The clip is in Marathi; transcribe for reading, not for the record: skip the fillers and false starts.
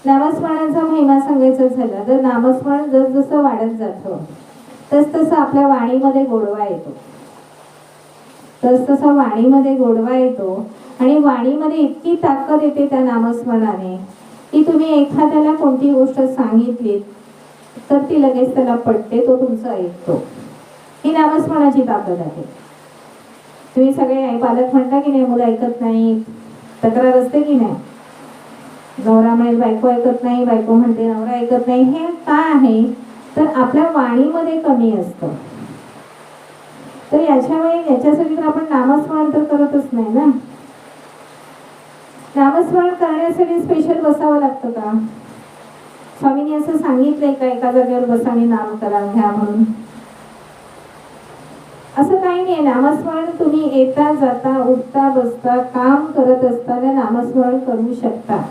नामस्मरणाचा महिमा सांगायचा झाला तर नामस्मरण जसजसं वाढत जातं तसतसं आपल्या वाणीमध्ये गोडवा येतो, तसतसं वाणीमध्ये गोडवा येतो आणि वाणीमध्ये इतकी ताकद येते त्या नामस्मरणाने की तुम्ही एखाद्याला कोणती गोष्ट सांगितली तर ती लगेच त्याला पटते, तो तुमचं ऐकतो. ही नामस्मरणाची ताकद आहे. तुम्ही सगळे आई पालक म्हणता की नाही मुलं ऐकत नाही, तक्रार असते की नाही, नवरा म्हणेल बायको ऐकत नाही, बायको म्हणते नवरा ऐकत नाही. हे काय आहे तर आपल्या वाणीमध्ये कमी असतं. तर याच्यासाठी तर आपण नामस्मरण तर करतच नाही ना. नामस्मरण करण्यासाठी स्पेशल बसावं लागतं का? स्वामींनी असं सांगितलंय का एका जागेवर बसा आणि नाम करा घ्या म्हणून? असं काही नाही. नामस्मरण तुम्ही येता जाता उठता बसता काम करत असताना नामस्मरण करू शकता.